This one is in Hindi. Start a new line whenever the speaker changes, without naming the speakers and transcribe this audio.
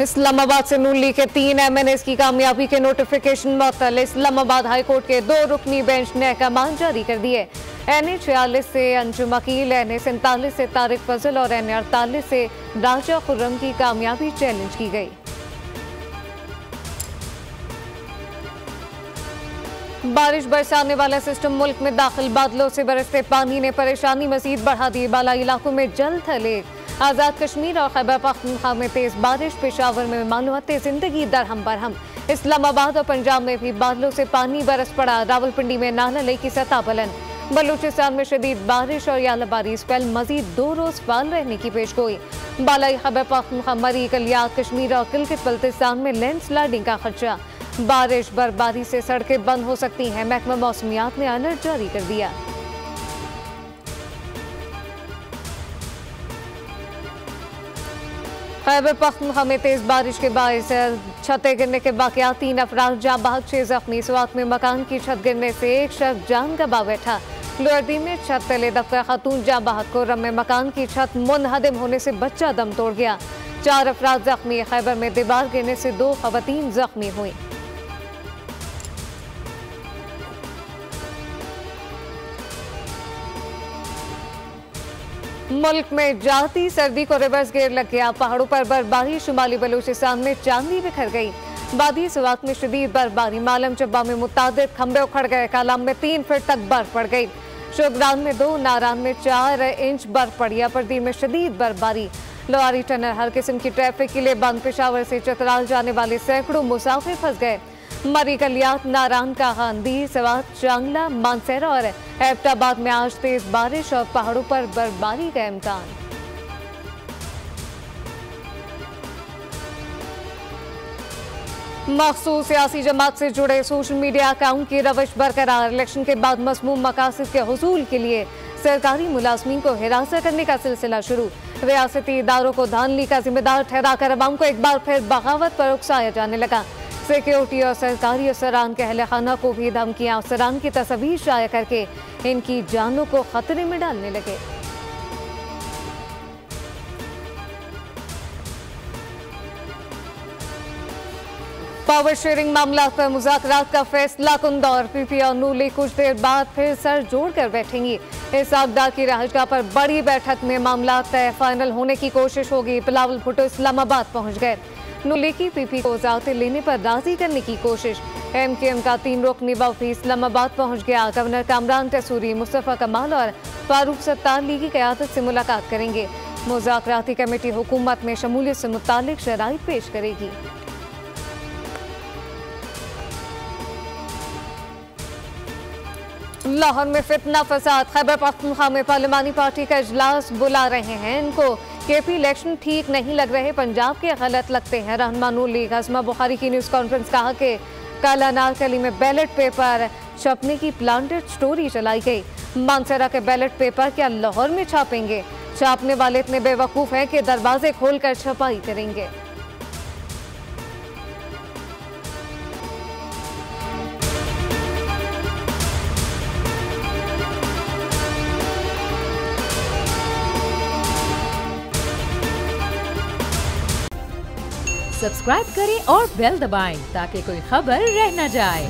इस्लामाबाद से नून लीग के 3 MNAs की कामयाबी के नोटिफिकेशन मुअत्तल। इस्लामाबाद हाई कोर्ट के 2 रुकनी बेंच ने अहकाम जारी कर दिए। NA 46 से अंजुम अकील, NA 47 से तारिक फजल और NA 48 से राजा खुर्रम की कामयाबी चैलेंज की गई। बारिश बरसाने वाला सिस्टम मुल्क में दाखिल, बादलों से बरसते पानी ने परेशानी मजीद बढ़ा दी। बालाई इलाकों में जल थले। आज़ाद कश्मीर और खैबर पख्तूनख्वा में तेज बारिश, पेशावर में मालूमाती जिंदगी दरहम बरहम। इस्लामाबाद और पंजाब में भी बादलों से पानी बरस पड़ा। रावलपिंडी में नाला लेक की सतह बुलंद। बलूचिस्तान में शदीद बारिश और यालाबारी स्पेल, मजीद 2 रोज फाल रहने की पेशगोई। बालाई खैबर पख्तूनख्वा, मरी, कलियात कश्मीर और गिलगित बल्तिस्तान में लैंडस्लाइडिंग का खदशा। बारिश बर्फबारी से सड़कें बंद हो सकती हैं। महकमा मौसमियात ने अलर्ट जारी कर दिया। खैबर पख्तूनख्वा में तेज बारिश के बायस छतें गिरने के वाकयात, 3 अफराद जाँ बहक, 6 जख्मी। स्वात में मकान की छत गिरने से एक शख्स जान गंवा बैठा। लोअरदी में छत तले दफ्तर, खातून जाँ बहक। कोरम में मकान की छत मुनहदम होने से बच्चा दम तोड़ गया। 4 अफराद जख्मी। खैबर में दीवार गिरने से 2 खवातीन जख्मी हुई। मुल्क में जाती सर्दी को रिवर्स गियर लग गया। पहाड़ों पर बर्फबारी, शुमाली बलूचिस्तान में चांदी बिखर गई। बादी सवात में शदीद बर्फबारी। मालम चब्बा में मुतादिद खंबे उखड़ गए। कालाम में 3 फीट तक बर्फ पड़ गई। शोगरान में 2, नारान में 4 इंच बर्फ पड़ी। अपरदी में शदीद बर्फबारी। लोहारी टनल हर किस्म की ट्रैफिक के लिए बंद। पेशावर से चतराल जाने वाले सैकड़ों मुसाफिर फंस गए। मरी, कलियात, नारान का गांधी, सवात, चांगला, मानसेरा और एबटाबाद में आज तेज बारिश और पहाड़ों पर बर्फबारी का इम्कान। मखसूस सियासी जमात से जुड़े सोशल मीडिया अकाउंट की रवश बरकरार। इलेक्शन के बाद मज़मूम मकासद के हुसूल के लिए सरकारी मुलाजमीन को हिरासत करने का सिलसिला शुरू। रियासती इदारों को धांधली का जिम्मेदार ठहराकर अवाम को एक बार फिर बगावत पर उकसाया जाने लगा। सिक्योरिटी और सरकारी अफसरान के अहले खाना को भी धमकियां, अफसरान की तस्वीर शाया करके इनकी जानों को खतरे में डालने लगे। पावर शेयरिंग मामला पर मुज़ाकरात का फैसला कुन दौर। पीपी और नून लीग कुछ देर बाद फिर सर जोड़कर बैठेंगी। इसाकदार की रहायशगाह पर बड़ी बैठक में मामला तय फाइनल होने की कोशिश होगी। बिलावल भुट्टो इस्लामाबाद पहुंच गए। नून लीग की पीपी को वज़ारत लेने पर राजी करने की कोशिश। MKM का 3 रुकनी वफ़द इस्लामाबाद पहुंच गया। गवर्नर कामरान तसूरी, मुस्तफ़ा कमाल और फारूक सत्तार लीग की क़यादत से मुलाकात करेंगे। मुज़ाकराती कमेटी हुकूमत में शमूलियत से मुतालिक शराइत पेश करेगी। लाहौर में फितना फसाद। खैबर पख्तूनख्वा में पार्लिमानी पार्टी का इजलास बुला रहे हैं। इनको KP इलेक्शन ठीक नहीं लग रहे, पंजाब के गलत लगते हैं। रहनुमा नून लीग हज़मा बुखारी की न्यूज़ कॉन्फ्रेंस कहा कि कल अनारकली में बैलेट पेपर छपने की प्लांटेड स्टोरी चलाई गई। मानसरा के बैलेट पेपर क्या लाहौर में छापेंगे? छापने वाले इतने बेवकूफ़ हैं कि दरवाजे खोलकर छपाई करेंगे।
सब्सक्राइब करें और बेल दबाएं ताकि कोई खबर रह न जाए।